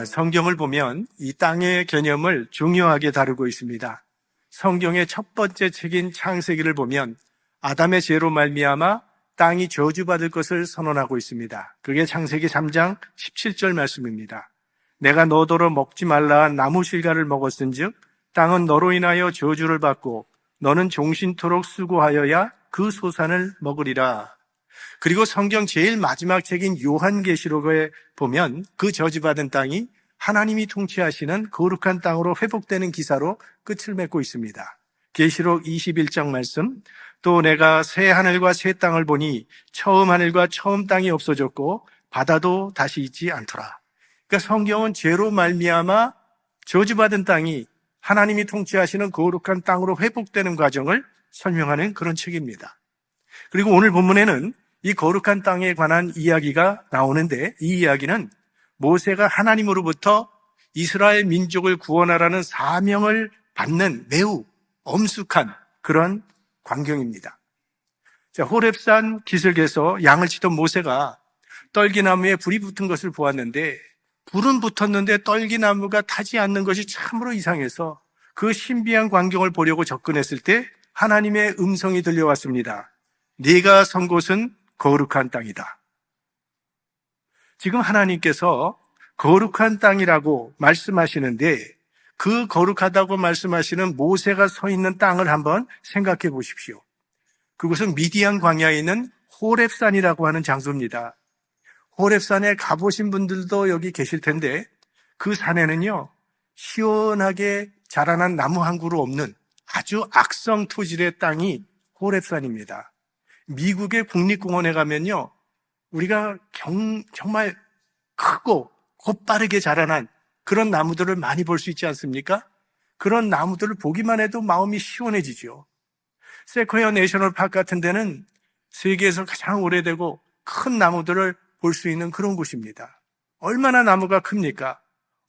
성경을 보면 이 땅의 개념을 중요하게 다루고 있습니다. 성경의 첫 번째 책인 창세기를 보면 아담의 죄로 말미암아 땅이 저주받을 것을 선언하고 있습니다. 그게 창세기 3장 17절 말씀입니다. 내가 너더러 먹지 말라 한 나무 실과를 먹었은즉 땅은 너로 인하여 저주를 받고 너는 종신토록 수고하여야 그 소산을 먹으리라. 그리고 성경 제일 마지막 책인 요한계시록에 보면 그 저주받은 땅이 하나님이 통치하시는 거룩한 땅으로 회복되는 기사로 끝을 맺고 있습니다. 계시록 21장 말씀, 또 내가 새 하늘과 새 땅을 보니 처음 하늘과 처음 땅이 없어졌고 바다도 다시 있지 않더라. 그러니까 성경은 죄로 말미암아 저주받은 땅이 하나님이 통치하시는 거룩한 땅으로 회복되는 과정을 설명하는 그런 책입니다. 그리고 오늘 본문에는 이 거룩한 땅에 관한 이야기가 나오는데, 이 이야기는 모세가 하나님으로부터 이스라엘 민족을 구원하라는 사명을 받는 매우 엄숙한 그런 광경입니다. 자, 호렙산 기슭에서 양을 치던 모세가 떨기나무에 불이 붙은 것을 보았는데, 불은 붙었는데 떨기나무가 타지 않는 것이 참으로 이상해서 그 신비한 광경을 보려고 접근했을 때 하나님의 음성이 들려왔습니다. 네가 선 곳은 거룩한 땅이다. 지금 하나님께서 거룩한 땅이라고 말씀하시는데, 그 거룩하다고 말씀하시는 모세가 서 있는 땅을 한번 생각해 보십시오. 그곳은 미디안 광야에 있는 호렙산이라고 하는 장소입니다. 호렙산에 가보신 분들도 여기 계실 텐데, 그 산에는요, 시원하게 자라난 나무 한 그루 없는 아주 악성 토질의 땅이 호렙산입니다. 미국의 국립공원에 가면요, 우리가 정말 크고 곧바르게 자라난 그런 나무들을 많이 볼 수 있지 않습니까? 그런 나무들을 보기만 해도 마음이 시원해지죠. 세코야 내셔널 파크 같은 데는 세계에서 가장 오래되고 큰 나무들을 볼 수 있는 그런 곳입니다. 얼마나 나무가 큽니까?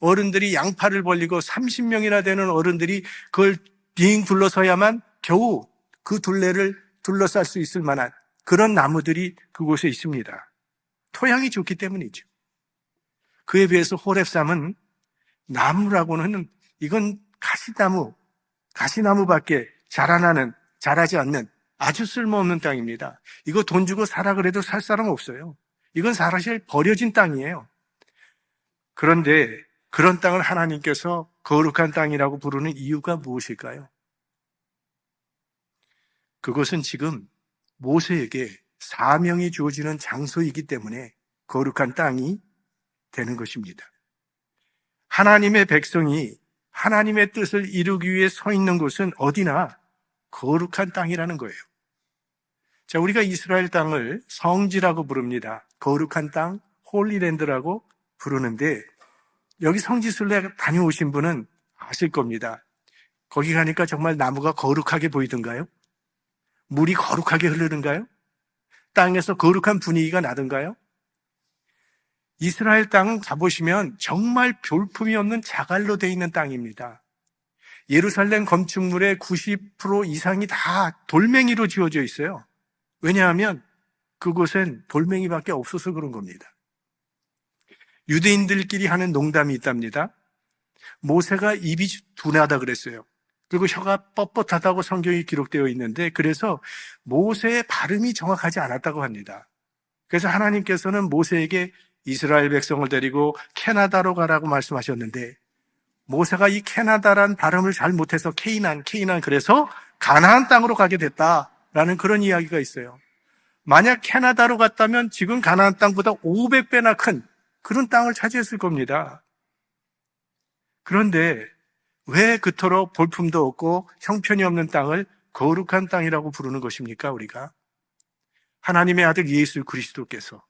어른들이 양팔을 벌리고 30명이나 되는 어른들이 그걸 빙 둘러서야만 겨우 그 둘레를 둘러쌀 수 있을 만한 그런 나무들이 그곳에 있습니다. 토양이 좋기 때문이죠. 그에 비해서 호렙산은 나무라고는 이건 가시나무밖에 자라지 않는 아주 쓸모없는 땅입니다. 이거 돈 주고 사라 그래도 살 사람 없어요. 이건 사실 버려진 땅이에요. 그런데 그런 땅을 하나님께서 거룩한 땅이라고 부르는 이유가 무엇일까요? 그것은 지금 모세에게 사명이 주어지는 장소이기 때문에 거룩한 땅이 되는 것입니다. 하나님의 백성이 하나님의 뜻을 이루기 위해 서 있는 곳은 어디나 거룩한 땅이라는 거예요. 자, 우리가 이스라엘 땅을 성지라고 부릅니다. 거룩한 땅, 홀리랜드라고 부르는데, 여기 성지순례 다녀오신 분은 아실 겁니다. 거기 가니까 정말 나무가 거룩하게 보이던가요? 물이 거룩하게 흐르는가요? 땅에서 거룩한 분위기가 나던가요? 이스라엘 땅 가보시면 정말 볼품이 없는 자갈로 되어 있는 땅입니다. 예루살렘 건축물의 90% 이상이 다 돌멩이로 지어져 있어요. 왜냐하면 그곳엔 돌멩이밖에 없어서 그런 겁니다. 유대인들끼리 하는 농담이 있답니다. 모세가 입이 둔하다 그랬어요. 그리고 혀가 뻣뻣하다고 성경이 기록되어 있는데, 그래서 모세의 발음이 정확하지 않았다고 합니다. 그래서 하나님께서는 모세에게 이스라엘 백성을 데리고 캐나다로 가라고 말씀하셨는데, 모세가 이 캐나다란 발음을 잘 못해서 케이난 그래서 가나안 땅으로 가게 됐다라는 그런 이야기가 있어요. 만약 캐나다로 갔다면 지금 가나안 땅보다 500배나 큰 그런 땅을 차지했을 겁니다. 그런데 왜 그토록 볼품도 없고 형편이 없는 땅을 거룩한 땅이라고 부르는 것입니까? 우리가 하나님의 아들 예수 그리스도께서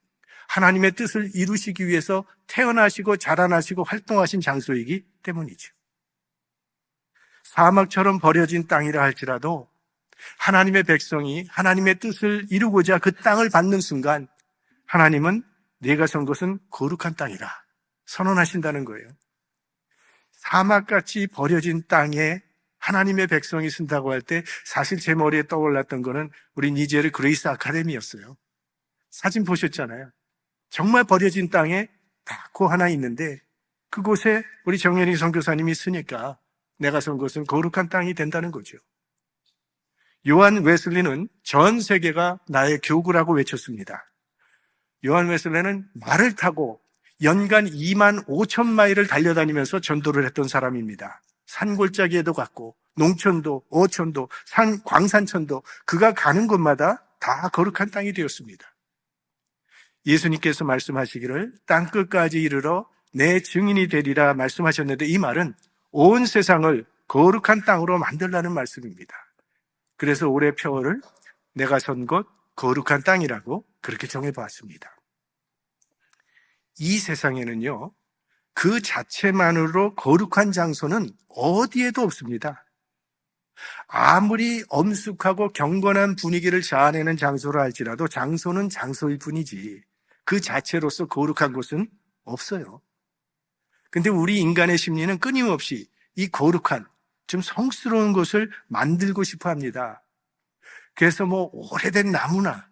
하나님의 뜻을 이루시기 위해서 태어나시고 자라나시고 활동하신 장소이기 때문이죠. 사막처럼 버려진 땅이라 할지라도 하나님의 백성이 하나님의 뜻을 이루고자 그 땅을 받는 순간 하나님은 네가 선 곳은 거룩한 땅이라 선언하신다는 거예요. 사막같이 버려진 땅에 하나님의 백성이 쓴다고 할 때 사실 제 머리에 떠올랐던 거는 우리 니제르 그레이스 아카데미였어요. 사진 보셨잖아요. 정말 버려진 땅에 다코 하나 있는데 그곳에 우리 정연희 선교사님이 있으니까 내가 선 곳은 거룩한 땅이 된다는 거죠. 요한 웨슬리는 전 세계가 나의 교구라고 외쳤습니다. 요한 웨슬리는 말을 타고 연간 2만 5천 마일을 달려다니면서 전도를 했던 사람입니다. 산골짜기에도 갔고 농촌도, 어촌도, 광산천도 그가 가는 곳마다 다 거룩한 땅이 되었습니다. 예수님께서 말씀하시기를 땅끝까지 이르러 내 증인이 되리라 말씀하셨는데 이 말은 온 세상을 거룩한 땅으로 만들라는 말씀입니다. 그래서 올해 표어를 내가 선 곳 거룩한 땅이라고 그렇게 정해보았습니다. 이 세상에는요, 그 자체만으로 거룩한 장소는 어디에도 없습니다. 아무리 엄숙하고 경건한 분위기를 자아내는 장소라 할지라도 장소는 장소일 뿐이지 그 자체로서 거룩한 곳은 없어요. 근데 우리 인간의 심리는 끊임없이 이 거룩한, 좀 성스러운 것을 만들고 싶어 합니다. 그래서 오래된 나무나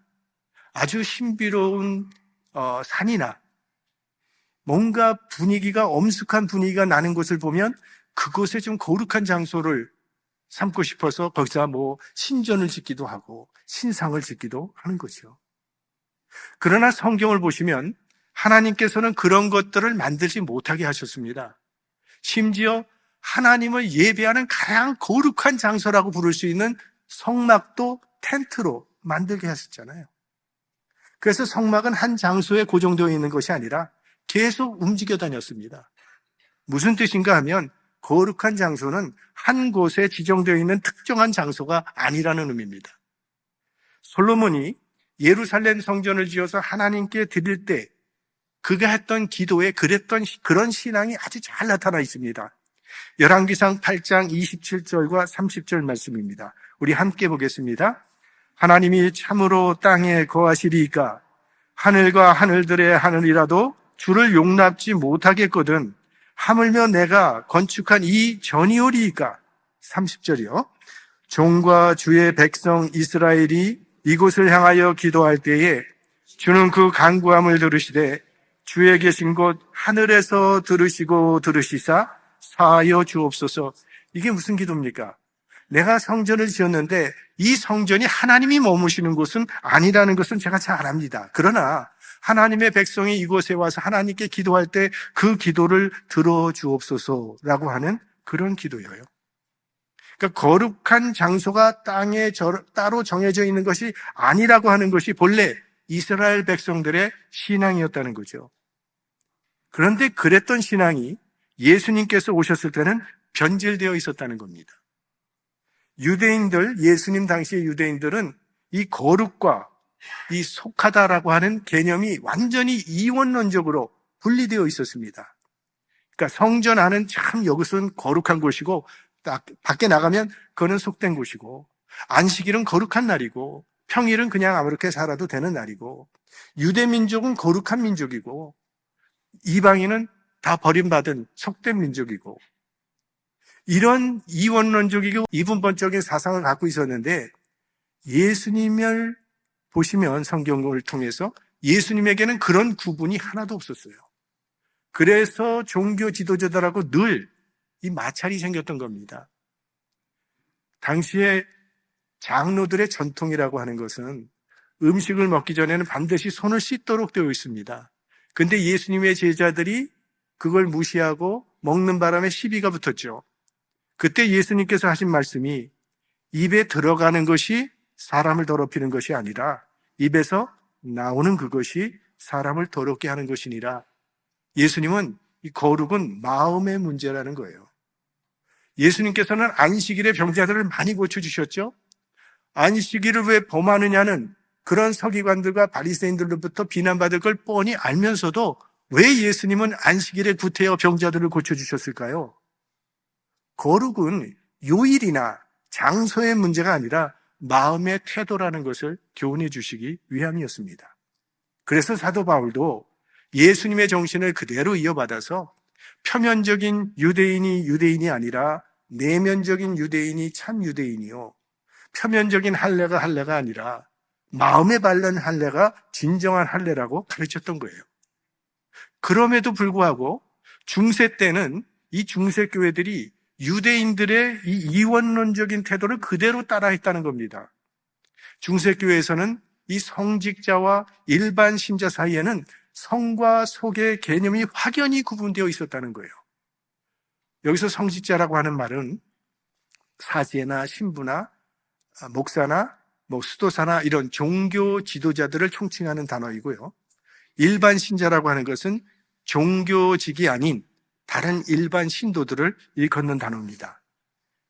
아주 신비로운 산이나 뭔가 분위기가 엄숙한 분위기가 나는 곳을 보면 그곳에 좀 거룩한 장소를 삼고 싶어서 거기서 신전을 짓기도 하고 신상을 짓기도 하는 거죠. 그러나 성경을 보시면 하나님께서는 그런 것들을 만들지 못하게 하셨습니다. 심지어 하나님을 예배하는 가장 거룩한 장소라고 부를 수 있는 성막도 텐트로 만들게 하셨잖아요. 그래서 성막은 한 장소에 고정되어 있는 것이 아니라 계속 움직여 다녔습니다. 무슨 뜻인가 하면 거룩한 장소는 한 곳에 지정되어 있는 특정한 장소가 아니라는 의미입니다. 솔로몬이 예루살렘 성전을 지어서 하나님께 드릴 때 그가 했던 기도에 그런 신앙이 아주 잘 나타나 있습니다. 열왕기상 8장 27절과 30절 말씀입니다. 우리 함께 보겠습니다. 하나님이 참으로 땅에 거하시리이까 하늘과 하늘들의 하늘이라도 주를 용납지 못하겠거든 하물며 내가 건축한 이 전이오리이까. 30절이요. 종과 주의 백성 이스라엘이 이곳을 향하여 기도할 때에 주는 그 간구함을 들으시되 주의 계신 곳 하늘에서 들으시고 들으시사 사하여 주옵소서. 이게 무슨 기도입니까? 내가 성전을 지었는데 이 성전이 하나님이 머무시는 곳은 아니라는 것은 제가 잘 압니다. 그러나 하나님의 백성이 이곳에 와서 하나님께 기도할 때 그 기도를 들어주옵소서라고 하는 그런 기도예요. 그러니까 거룩한 장소가 땅에 따로 정해져 있는 것이 아니라고 하는 것이 본래 이스라엘 백성들의 신앙이었다는 거죠. 그런데 그랬던 신앙이 예수님께서 오셨을 때는 변질되어 있었다는 겁니다. 예수님 당시의 유대인들은 이 거룩과 이 속하다라고 하는 개념이 완전히 이원론적으로 분리되어 있었습니다. 그러니까 성전 안은 참 이것은 거룩한 곳이고 밖에 나가면 그거는 속된 곳이고 안식일은 거룩한 날이고 평일은 그냥 아무렇게 살아도 되는 날이고 유대 민족은 거룩한 민족이고 이방인은 다 버림받은 속된 민족이고 이런 이원론적이고 이분법적인 사상을 갖고 있었는데 예수님을 보시면 성경을 통해서 예수님에게는 그런 구분이 하나도 없었어요. 그래서 종교 지도자들하고 늘 이 마찰이 생겼던 겁니다. 당시에 장로들의 전통이라고 하는 것은 음식을 먹기 전에는 반드시 손을 씻도록 되어 있습니다. 근데 예수님의 제자들이 그걸 무시하고 먹는 바람에 시비가 붙었죠. 그때 예수님께서 하신 말씀이 입에 들어가는 것이 사람을 더럽히는 것이 아니라 입에서 나오는 그것이 사람을 더럽게 하는 것이니라. 예수님은 이 거룩은 마음의 문제라는 거예요. 예수님께서는 안식일에 병자들을 많이 고쳐주셨죠. 안식일을 왜 범하느냐는 그런 서기관들과 바리새인들로부터 비난받을 걸 뻔히 알면서도 왜 예수님은 안식일에 구태여 병자들을 고쳐주셨을까요? 거룩은 요일이나 장소의 문제가 아니라 마음의 태도라는 것을 교훈해 주시기 위함이었습니다. 그래서 사도 바울도 예수님의 정신을 그대로 이어받아서 표면적인 유대인이 유대인이 아니라 내면적인 유대인이 참 유대인이요, 표면적인 할례가 할례가 아니라 마음에 바른 할례가 진정한 할례라고 가르쳤던 거예요. 그럼에도 불구하고 중세 때는 이 중세 교회들이 유대인들의 이 이원론적인 태도를 그대로 따라했다는 겁니다. 중세 교회에서는 이 성직자와 일반 신자 사이에는 성과 속의 개념이 확연히 구분되어 있었다는 거예요. 여기서 성직자라고 하는 말은 사제나 신부나 목사나 수도사나 이런 종교 지도자들을 총칭하는 단어이고요. 일반 신자라고 하는 것은 종교직이 아닌 다른 일반 신도들을 일컫는 단어입니다.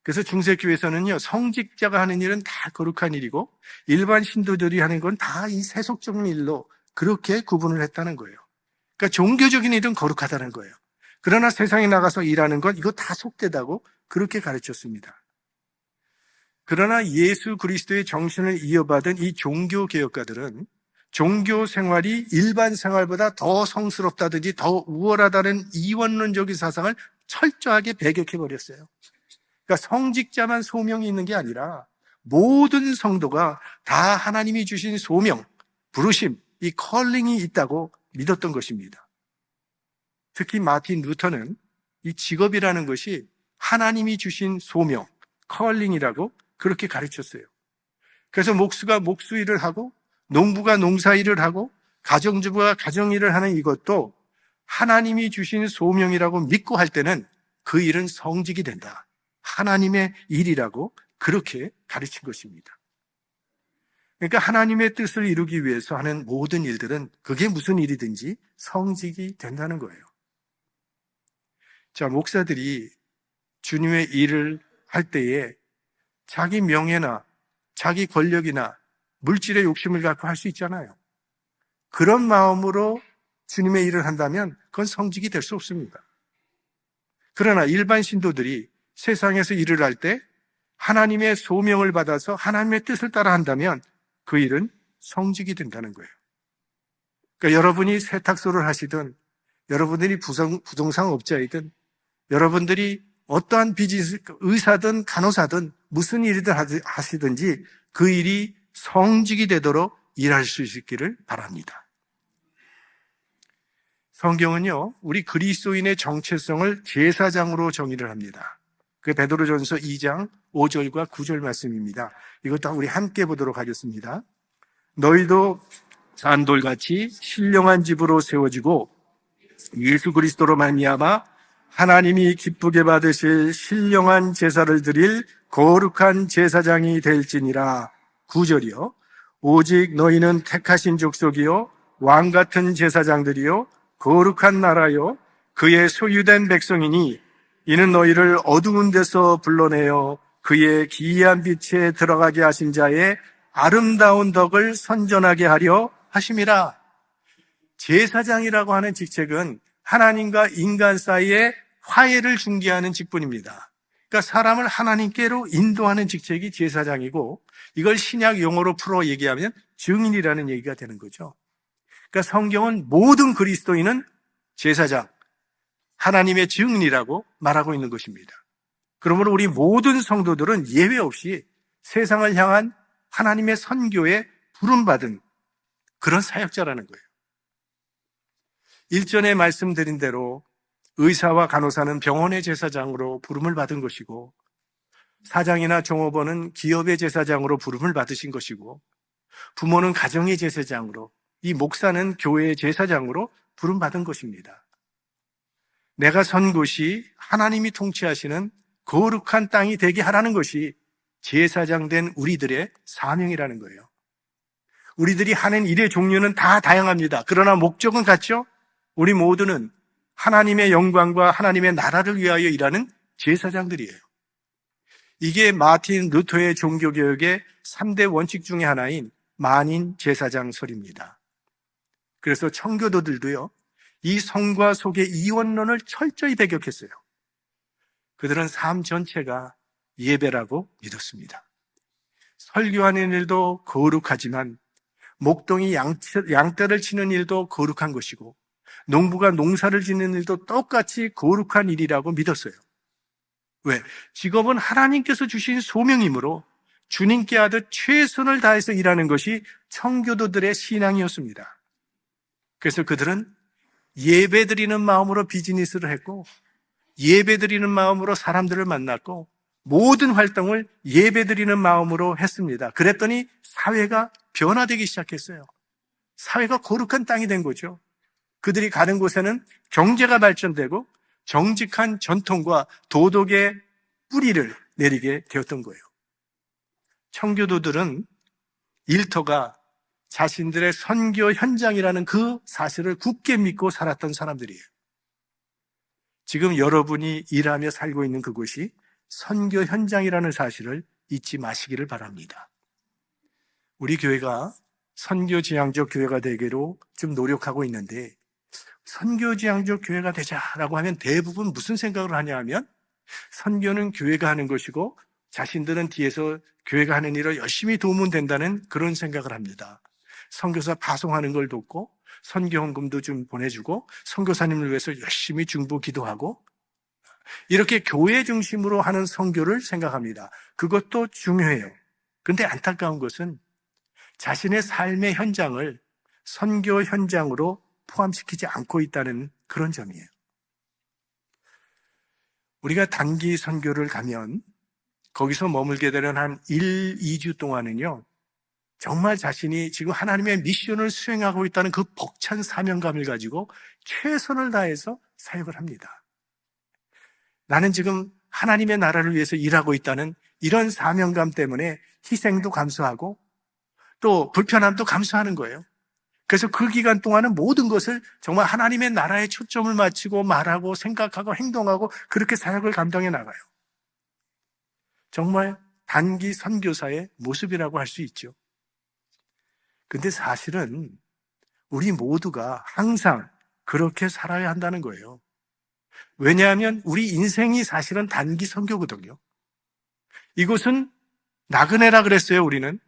그래서 중세교회에서는요, 성직자가 하는 일은 다 거룩한 일이고 일반 신도들이 하는 건 다 이 세속적인 일로 그렇게 구분을 했다는 거예요. 그러니까 종교적인 일은 거룩하다는 거예요. 그러나 세상에 나가서 일하는 건 이거 다 속되다고 그렇게 가르쳤습니다. 그러나 예수 그리스도의 정신을 이어받은 이 종교개혁가들은 종교 생활이 일반 생활보다 더 성스럽다든지 더 우월하다는 이원론적인 사상을 철저하게 배격해버렸어요. 그러니까 성직자만 소명이 있는 게 아니라 모든 성도가 다 하나님이 주신 소명, 부르심, 이 컬링이 있다고 믿었던 것입니다. 특히 마틴 루터는 이 직업이라는 것이 하나님이 주신 소명, 컬링이라고 그렇게 가르쳤어요. 그래서 목수가 목수 일을 하고 농부가 농사 일을 하고 가정주부가 가정 일을 하는 이것도 하나님이 주신 소명이라고 믿고 할 때는 그 일은 성직이 된다. 하나님의 일이라고 그렇게 가르친 것입니다. 그러니까 하나님의 뜻을 이루기 위해서 하는 모든 일들은 그게 무슨 일이든지 성직이 된다는 거예요. 자, 목사들이 주님의 일을 할 때에 자기 명예나 자기 권력이나 물질의 욕심을 갖고 할 수 있잖아요. 그런 마음으로 주님의 일을 한다면 그건 성직이 될 수 없습니다. 그러나 일반 신도들이 세상에서 일을 할 때 하나님의 소명을 받아서 하나님의 뜻을 따라 한다면 그 일은 성직이 된다는 거예요. 그러니까 여러분이 세탁소를 하시든 여러분들이 부동산 업자이든 여러분들이 어떠한 비즈니스, 의사든 간호사든 무슨 일이든 하시든지 그 일이 성직이 되도록 일할 수 있기를 바랍니다. 성경은요, 우리 그리스도인의 정체성을 제사장으로 정의를 합니다. 그 베드로전서 2장 5절과 9절 말씀입니다. 이것도 우리 함께 보도록 하겠습니다. 너희도 산돌같이 신령한 집으로 세워지고 예수 그리스도로 말미암아 하나님이 기쁘게 받으실 신령한 제사를 드릴 거룩한 제사장이 될지니라. 9절이요. 오직 너희는 택하신 족속이요 왕같은 제사장들이요 거룩한 나라요 그의 소유된 백성이니 이는 너희를 어두운 데서 불러내어 그의 기이한 빛에 들어가게 하신 자의 아름다운 덕을 선전하게 하려 하심이라. 제사장이라고 하는 직책은 하나님과 인간 사이에 화해를 중개하는 직분입니다. 그러니까 사람을 하나님께로 인도하는 직책이 제사장이고 이걸 신약 용어로 풀어 얘기하면 증인이라는 얘기가 되는 거죠. 그러니까 성경은 모든 그리스도인은 제사장, 하나님의 증인이라고 말하고 있는 것입니다. 그러므로 우리 모든 성도들은 예외 없이 세상을 향한 하나님의 선교에 부름받은 그런 사역자라는 거예요. 일전에 말씀드린 대로 의사와 간호사는 병원의 제사장으로 부름을 받은 것이고 사장이나 종업원은 기업의 제사장으로 부름을 받으신 것이고 부모는 가정의 제사장으로 이 목사는 교회의 제사장으로 부름받은 것입니다. 내가 선 곳이 하나님이 통치하시는 거룩한 땅이 되게 하라는 것이 제사장 된 우리들의 사명이라는 거예요. 우리들이 하는 일의 종류는 다 다양합니다. 그러나 목적은 같죠? 우리 모두는 하나님의 영광과 하나님의 나라를 위하여 일하는 제사장들이에요. 이게 마틴 루터의 종교개혁의 3대 원칙 중에 하나인 만인 제사장설입니다. 그래서 청교도들도요, 이 성과 속의 이원론을 철저히 배격했어요. 그들은 삶 전체가 예배라고 믿었습니다. 설교하는 일도 거룩하지만 목동이 양떼를 치는 일도 거룩한 것이고 농부가 농사를 짓는 일도 똑같이 거룩한 일이라고 믿었어요. 왜? 직업은 하나님께서 주신 소명이므로 주님께 하듯 최선을 다해서 일하는 것이 청교도들의 신앙이었습니다. 그래서 그들은 예배드리는 마음으로 비즈니스를 했고, 예배드리는 마음으로 사람들을 만났고, 모든 활동을 예배드리는 마음으로 했습니다. 그랬더니 사회가 변화되기 시작했어요. 사회가 거룩한 땅이 된 거죠. 그들이 가는 곳에는 경제가 발전되고 정직한 전통과 도덕의 뿌리를 내리게 되었던 거예요. 청교도들은 일터가 자신들의 선교 현장이라는 그 사실을 굳게 믿고 살았던 사람들이에요. 지금 여러분이 일하며 살고 있는 그곳이 선교 현장이라는 사실을 잊지 마시기를 바랍니다. 우리 교회가 선교지향적 교회가 되기로 좀 노력하고 있는데, 선교지향적 교회가 되자라고 하면 대부분 무슨 생각을 하냐 하면, 선교는 교회가 하는 것이고 자신들은 뒤에서 교회가 하는 일을 열심히 도우면 된다는 그런 생각을 합니다. 선교사 파송하는 걸 돕고 선교 헌금도 좀 보내주고 선교사님을 위해서 열심히 중보 기도하고, 이렇게 교회 중심으로 하는 선교를 생각합니다. 그것도 중요해요. 그런데 안타까운 것은 자신의 삶의 현장을 선교 현장으로 포함시키지 않고 있다는 그런 점이에요. 우리가 단기 선교를 가면 거기서 머물게 되는 한 1, 2주 동안은요, 정말 자신이 지금 하나님의 미션을 수행하고 있다는 그 벅찬 사명감을 가지고 최선을 다해서 사역을 합니다. 나는 지금 하나님의 나라를 위해서 일하고 있다는 이런 사명감 때문에 희생도 감수하고 또 불편함도 감수하는 거예요. 그래서 그 기간 동안은 모든 것을 정말 하나님의 나라에 초점을 맞추고 말하고 생각하고 행동하고 그렇게 사역을 감당해 나가요. 정말 단기 선교사의 모습이라고 할 수 있죠. 근데 사실은 우리 모두가 항상 그렇게 살아야 한다는 거예요. 왜냐하면 우리 인생이 사실은 단기 선교거든요. 이곳은 나그네라 그랬어요. 우리는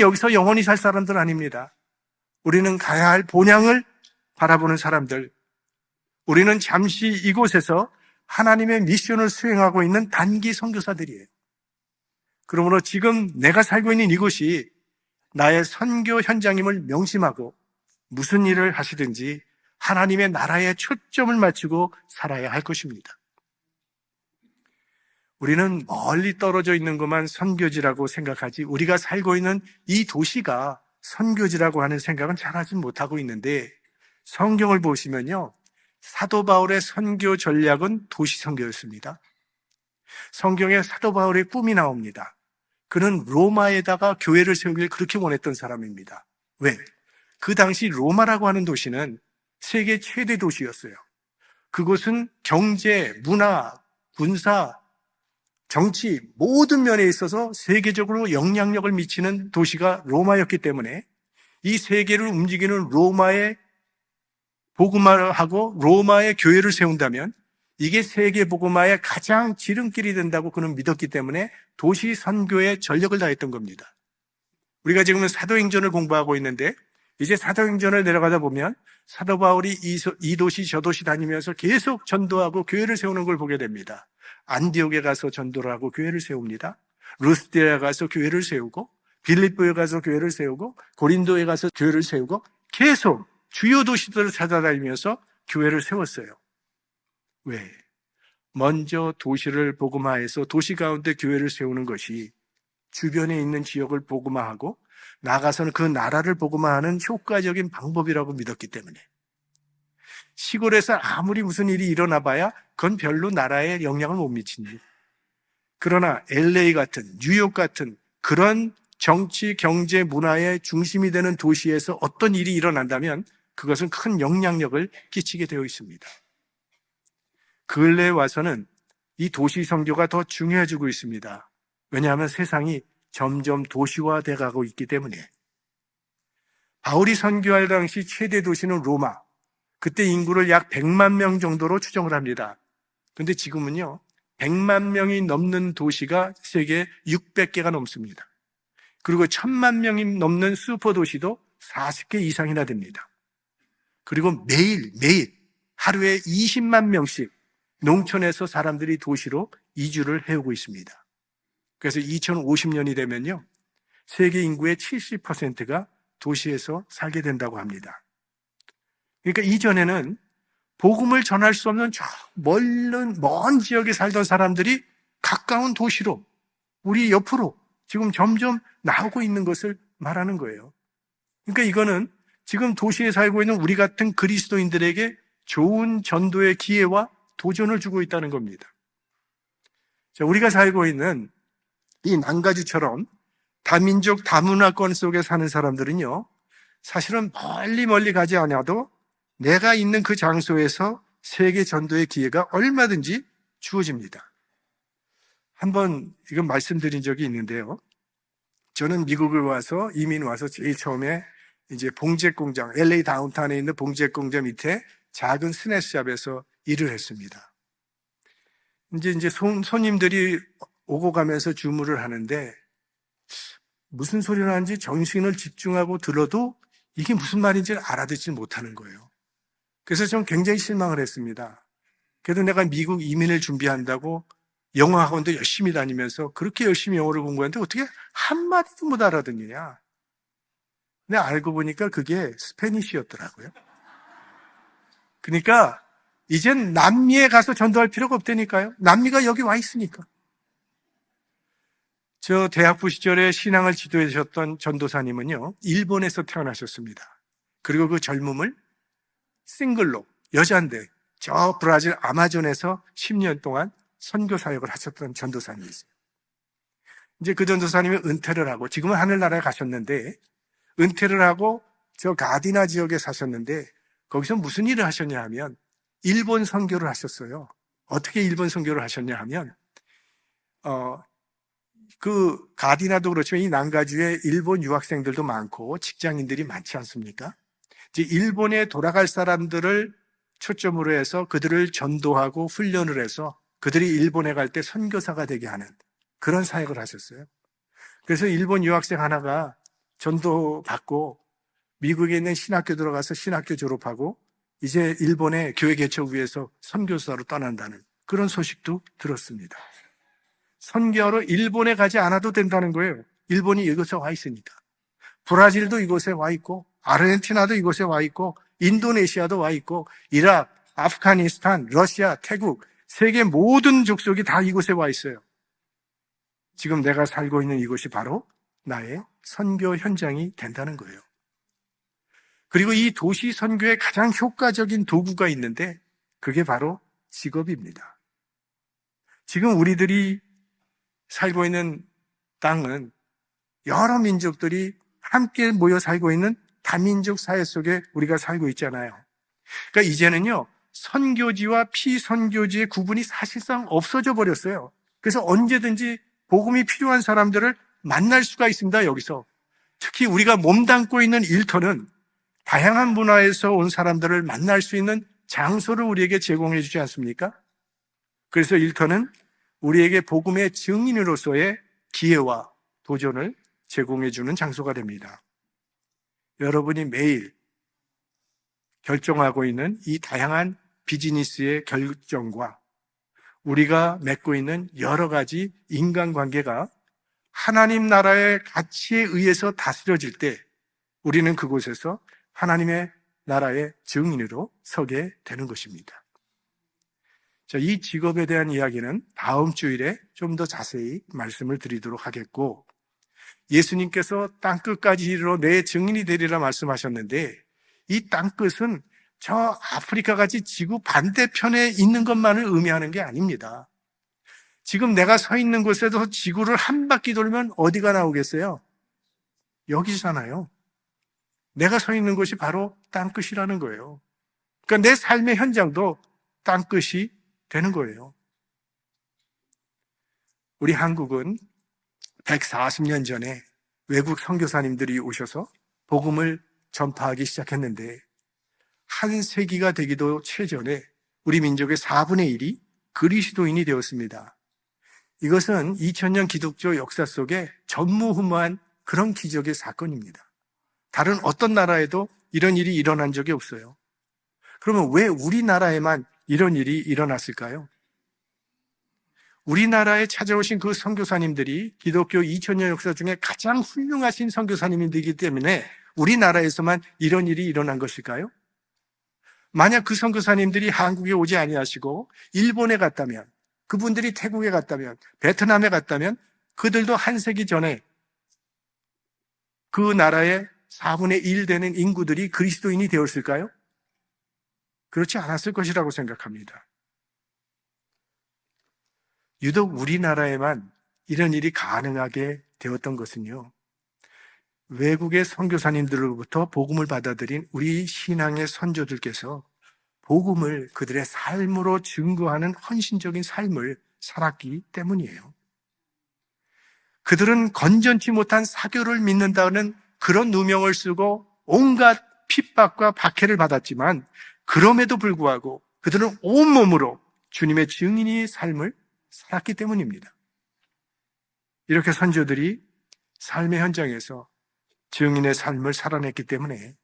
여기서 영원히 살 사람들 아닙니다. 우리는 가야 할 본향을 바라보는 사람들, 우리는 잠시 이곳에서 하나님의 미션을 수행하고 있는 단기 선교사들이에요. 그러므로 지금 내가 살고 있는 이곳이 나의 선교 현장임을 명심하고 무슨 일을 하시든지 하나님의 나라에 초점을 맞추고 살아야 할 것입니다. 우리는 멀리 떨어져 있는 것만 선교지라고 생각하지, 우리가 살고 있는 이 도시가 선교지라고 하는 생각은 잘 하지 못하고 있는데, 성경을 보시면요, 사도 바울의 선교 전략은 도시 선교였습니다. 성경에 사도 바울의 꿈이 나옵니다. 그는 로마에다가 교회를 세우길 그렇게 원했던 사람입니다. 왜? 그 당시 로마라고 하는 도시는 세계 최대 도시였어요. 그곳은 경제, 문화, 군사, 정치 모든 면에 있어서 세계적으로 영향력을 미치는 도시가 로마였기 때문에 이 세계를 움직이는 로마의 복음화를 하고 로마의 교회를 세운다면 이게 세계 복음화의 가장 지름길이 된다고 그는 믿었기 때문에 도시 선교에 전력을 다했던 겁니다. 우리가 지금은 사도행전을 공부하고 있는데, 이제 사도행전을 내려가다 보면 사도 바울이 이 도시 저 도시 다니면서 계속 전도하고 교회를 세우는 걸 보게 됩니다. 안디옥에 가서 전도를 하고 교회를 세웁니다. 루스드라에 가서 교회를 세우고, 빌립보에 가서 교회를 세우고, 고린도에 가서 교회를 세우고, 계속 주요 도시들을 찾아다니면서 교회를 세웠어요. 왜? 먼저 도시를 복음화해서 도시 가운데 교회를 세우는 것이 주변에 있는 지역을 복음화하고 나가서는 그 나라를 복음화하는 효과적인 방법이라고 믿었기 때문에. 시골에서 아무리 무슨 일이 일어나 봐야 그건 별로 나라에 영향을 못 미칩니다. 그러나 LA 같은, 뉴욕 같은 그런 정치, 경제, 문화의 중심이 되는 도시에서 어떤 일이 일어난다면 그것은 큰 영향력을 끼치게 되어 있습니다. 근래에 와서는 이 도시 선교가 더 중요해지고 있습니다. 왜냐하면 세상이 점점 도시화돼 가고 있기 때문에. 바울이 선교할 당시 최대 도시는 로마. 그때 인구를 약 100만 명 정도로 추정을 합니다. 그런데 지금은요, 100만 명이 넘는 도시가 세계 600개가 넘습니다. 그리고 1000만 명이 넘는 슈퍼도시도 40개 이상이나 됩니다. 그리고 매일 하루에 20만 명씩 농촌에서 사람들이 도시로 이주를 해오고 있습니다. 그래서 2050년이 되면요, 세계 인구의 70%가 도시에서 살게 된다고 합니다. 그러니까 이전에는 복음을 전할 수 없는 저 먼 지역에 살던 사람들이 가까운 도시로, 우리 옆으로 지금 점점 나오고 있는 것을 말하는 거예요. 그러니까 이거는 지금 도시에 살고 있는 우리 같은 그리스도인들에게 좋은 전도의 기회와 도전을 주고 있다는 겁니다. 자, 우리가 살고 있는 이 난가주처럼 다민족 다문화권 속에 사는 사람들은요, 사실은 멀리 가지 않아도 내가 있는 그 장소에서 세계 전도의 기회가 얼마든지 주어집니다. 한번 이건 말씀드린 적이 있는데요. 저는 미국을 와서, 이민 와서 제일 처음에 이제 봉제 공장, LA 다운타운에 있는 봉제 공장 밑에 작은 스낵샵에서 일을 했습니다. 이제 손님들이 오고 가면서 주문을 하는데 무슨 소리를 하는지 정신을 집중하고 들어도 이게 무슨 말인지 알아듣지 못하는 거예요. 그래서 전 굉장히 실망을 했습니다. 그래도 내가 미국 이민을 준비한다고 영어 학원도 열심히 다니면서 그렇게 열심히 영어를 공부하는데 어떻게 한마디도 못 알아듣느냐. 근데 알고 보니까 그게 스페니쉬였더라고요. 그러니까 이젠 남미에 가서 전도할 필요가 없다니까요. 남미가 여기 와 있으니까. 저 대학부 시절에 신앙을 지도해 주셨던 전도사님은요, 일본에서 태어나셨습니다. 그리고 그 젊음을 싱글로, 여자인데 저 브라질 아마존에서 10년 동안 선교 사역을 하셨던 전도사님이세요. 이제 그 전도사님이 은퇴를 하고, 지금은 하늘나라에 가셨는데, 은퇴를 하고 저 가디나 지역에 사셨는데, 거기서 무슨 일을 하셨냐 하면 일본 선교를 하셨어요. 어떻게 일본 선교를 하셨냐 하면 그 가디나도 그렇지만 이 난가주에 일본 유학생들도 많고 직장인들이 많지 않습니까? 이제 일본에 돌아갈 사람들을 초점으로 해서 그들을 전도하고 훈련을 해서 그들이 일본에 갈 때 선교사가 되게 하는 그런 사역을 하셨어요. 그래서 일본 유학생 하나가 전도받고 미국에 있는 신학교 들어가서 신학교 졸업하고 이제 일본의 교회 개척을 위해서 선교사로 떠난다는 그런 소식도 들었습니다. 선교하러 일본에 가지 않아도 된다는 거예요. 일본이 이곳에 와 있으니까. 브라질도 이곳에 와 있고, 아르헨티나도 이곳에 와 있고, 인도네시아도 와 있고, 이라크, 아프가니스탄, 러시아, 태국, 세계 모든 족속이 다 이곳에 와 있어요. 지금 내가 살고 있는 이곳이 바로 나의 선교 현장이 된다는 거예요. 그리고 이 도시 선교의 가장 효과적인 도구가 있는데 그게 바로 직업입니다. 지금 우리들이 살고 있는 땅은 여러 민족들이 함께 모여 살고 있는 다민족 사회 속에 우리가 살고 있잖아요. 그러니까 이제는요, 선교지와 피선교지의 구분이 사실상 없어져 버렸어요. 그래서 언제든지 복음이 필요한 사람들을 만날 수가 있습니다, 여기서. 특히 우리가 몸담고 있는 일터는 다양한 문화에서 온 사람들을 만날 수 있는 장소를 우리에게 제공해 주지 않습니까? 그래서 일터는 우리에게 복음의 증인으로서의 기회와 도전을 제공해 주는 장소가 됩니다. 여러분이 매일 결정하고 있는 이 다양한 비즈니스의 결정과 우리가 맺고 있는 여러 가지 인간관계가 하나님 나라의 가치에 의해서 다스려질 때 우리는 그곳에서 하나님의 나라의 증인으로 서게 되는 것입니다. 자, 이 직업에 대한 이야기는 다음 주일에 좀 더 자세히 말씀을 드리도록 하겠고, 예수님께서 땅끝까지 이르러 내 증인이 되리라 말씀하셨는데 이 땅끝은 저 아프리카 같이 지구 반대편에 있는 것만을 의미하는 게 아닙니다. 지금 내가 서 있는 곳에도 지구를 한 바퀴 돌면 어디가 나오겠어요? 여기잖아요. 내가 서 있는 곳이 바로 땅끝이라는 거예요. 그러니까 내 삶의 현장도 땅끝이 되는 거예요. 우리 한국은 140년 전에 외국 선교사님들이 오셔서 복음을 전파하기 시작했는데 한 세기가 되기도 채전에 우리 민족의 4분의 1이 그리스도인이 되었습니다. 이것은 2000년 기독교 역사 속에 전무후무한 그런 기적의 사건입니다. 다른 어떤 나라에도 이런 일이 일어난 적이 없어요. 그러면 왜 우리나라에만 이런 일이 일어났을까요? 우리나라에 찾아오신 그 선교사님들이 기독교 2000년 역사 중에 가장 훌륭하신 선교사님들이기 때문에 우리나라에서만 이런 일이 일어난 것일까요? 만약 그 선교사님들이 한국에 오지 아니하시고 일본에 갔다면, 그분들이 태국에 갔다면, 베트남에 갔다면 그들도 한 세기 전에 그 나라의 4분의 1 되는 인구들이 그리스도인이 되었을까요? 그렇지 않았을 것이라고 생각합니다. 유독 우리나라에만 이런 일이 가능하게 되었던 것은요, 외국의 선교사님들로부터 복음을 받아들인 우리 신앙의 선조들께서 복음을 그들의 삶으로 증거하는 헌신적인 삶을 살았기 때문이에요. 그들은 건전치 못한 사교를 믿는다는 그런 누명을 쓰고 온갖 핍박과 박해를 받았지만, 그럼에도 불구하고 그들은 온몸으로 주님의 증인의 삶을 살았기 때문입니다. 이렇게 선조들이 삶의 현장에서 증인의 삶을 살아냈기 때문에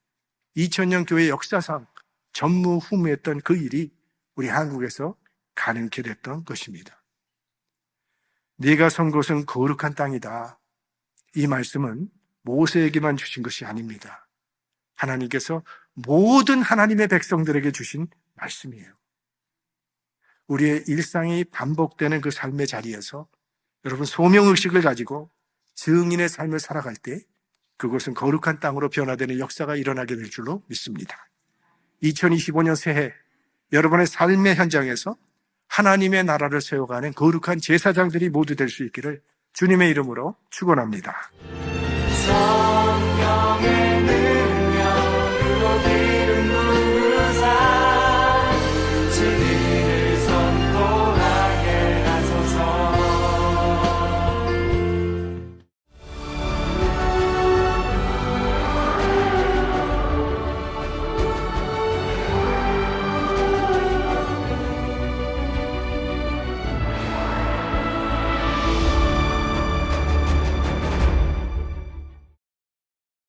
2000년 교회 역사상 전무후무했던 그 일이 우리 한국에서 가능케 됐던 것입니다. 네가 선 곳은 거룩한 땅이다. 이 말씀은 모세에게만 주신 것이 아닙니다. 하나님께서 모든 하나님의 백성들에게 주신 말씀이에요. 우리의 일상이 반복되는 그 삶의 자리에서 여러분 소명의식을 가지고 증인의 삶을 살아갈 때 그곳은 거룩한 땅으로 변화되는 역사가 일어나게 될 줄로 믿습니다. 2025년 새해 여러분의 삶의 현장에서 하나님의 나라를 세워가는 거룩한 제사장들이 모두 될 수 있기를 주님의 이름으로 축원합니다. 성령의